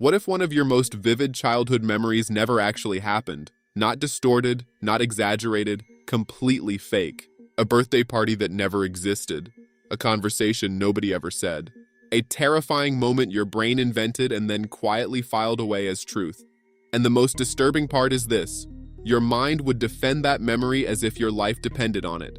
What if one of your most vivid childhood memories never actually happened? Not distorted, not exaggerated, completely fake. A birthday party that never existed. A conversation nobody ever said. A terrifying moment your brain invented and then quietly filed away as truth. And the most disturbing part is this: your mind would defend that memory as if your life depended on it.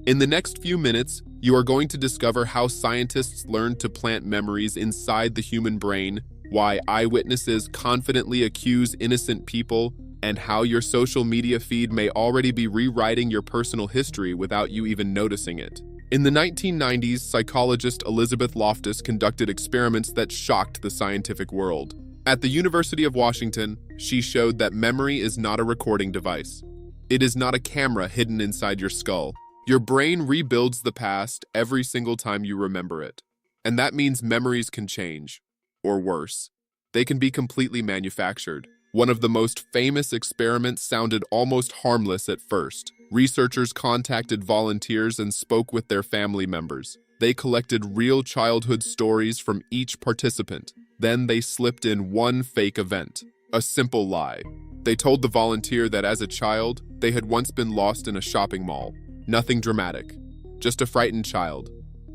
In the next few minutes, you are going to discover how scientists learned to plant memories inside the human brain, why eyewitnesses confidently accuse innocent people, and how your social media feed may already be rewriting your personal history without you even noticing it. In the 1990s, psychologist Elizabeth Loftus conducted experiments that shocked the scientific world. At the University of Washington, she showed that memory is not a recording device. It is not a camera hidden inside your skull. Your brain rebuilds the past every single time you remember it. And that means memories can change. Or worse, they can be completely manufactured. One of the most famous experiments sounded almost harmless at first. Researchers contacted volunteers and spoke with their family members. They collected real childhood stories from each participant. Then they slipped in one fake event, a simple lie. They told the volunteer that as a child, they had once been lost in a shopping mall. Nothing dramatic, just a frightened child.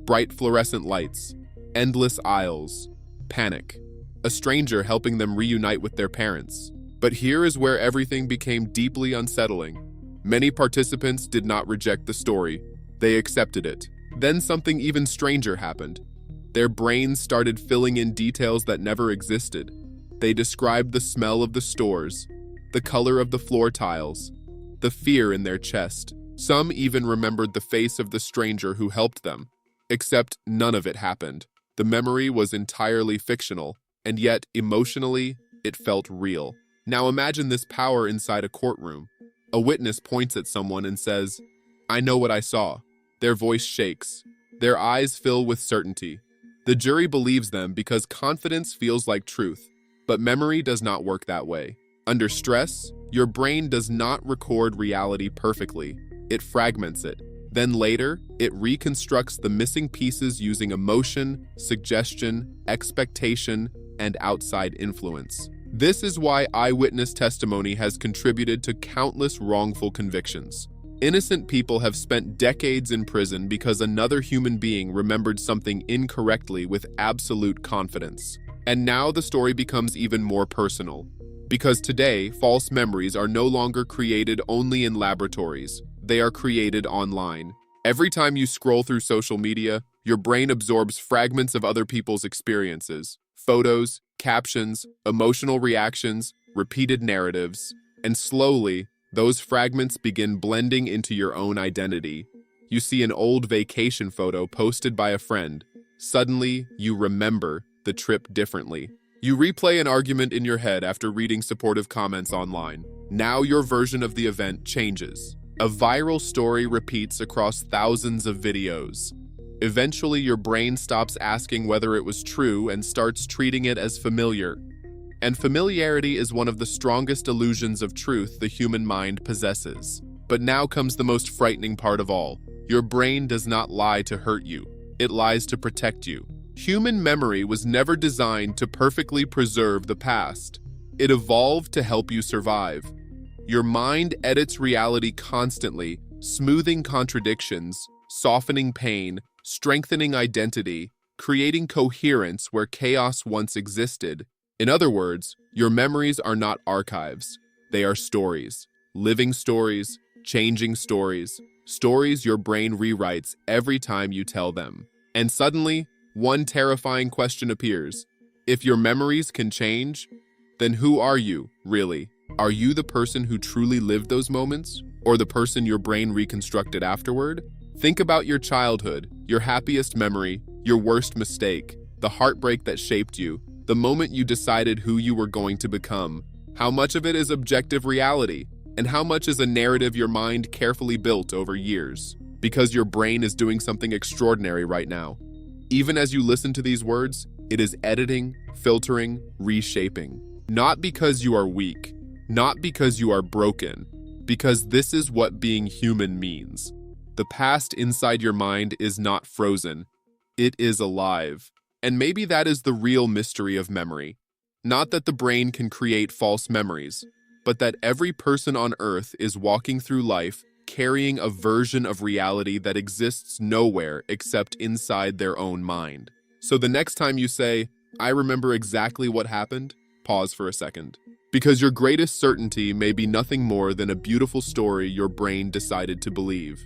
Bright fluorescent lights, endless aisles, panic. A stranger helping them reunite with their parents. But here is where everything became deeply unsettling. Many participants did not reject the story. They accepted it. Then something even stranger happened. Their brains started filling in details that never existed. They described the smell of the stores, the color of the floor tiles, the fear in their chest. Some even remembered the face of the stranger who helped them. Except none of it happened. The memory was entirely fictional, and yet, emotionally, it felt real. Now imagine this power inside a courtroom. A witness points at someone and says, "I know what I saw." Their voice shakes. Their eyes fill with certainty. The jury believes them because confidence feels like truth. But memory does not work that way. Under stress, your brain does not record reality perfectly. It fragments it. Then later, it reconstructs the missing pieces using emotion, suggestion, expectation, and outside influence. This is why eyewitness testimony has contributed to countless wrongful convictions. Innocent people have spent decades in prison because another human being remembered something incorrectly with absolute confidence. And now the story becomes even more personal. Because today, false memories are no longer created only in laboratories. They are created online. Every time you scroll through social media, your brain absorbs fragments of other people's experiences. Photos, captions, emotional reactions, repeated narratives. And slowly, those fragments begin blending into your own identity. You see an old vacation photo posted by a friend. Suddenly, you remember the trip differently. You replay an argument in your head after reading supportive comments online. Now your version of the event changes. A viral story repeats across thousands of videos. Eventually, your brain stops asking whether it was true and starts treating it as familiar. And familiarity is one of the strongest illusions of truth the human mind possesses. But now comes the most frightening part of all. Your brain does not lie to hurt you. It lies to protect you. Human memory was never designed to perfectly preserve the past. It evolved to help you survive. Your mind edits reality constantly, smoothing contradictions, softening pain, strengthening identity, creating coherence where chaos once existed. In other words, your memories are not archives. They are stories. Living stories, changing stories. Stories your brain rewrites every time you tell them. And suddenly, one terrifying question appears. If your memories can change, then who are you, really? Are you the person who truly lived those moments? Or the person your brain reconstructed afterward? Think about your childhood, your happiest memory, your worst mistake, the heartbreak that shaped you, the moment you decided who you were going to become. How much of it is objective reality? And how much is a narrative your mind carefully built over years? Because your brain is doing something extraordinary right now. Even as you listen to these words, it is editing, filtering, reshaping. Not because you are weak, not because you are broken, because this is what being human means. The past inside your mind is not frozen. It is alive. And maybe that is the real mystery of memory. Not that the brain can create false memories, but that every person on Earth is walking through life carrying a version of reality that exists nowhere except inside their own mind. So the next time you say, "I remember exactly what happened," pause for a second. Because your greatest certainty may be nothing more than a beautiful story your brain decided to believe.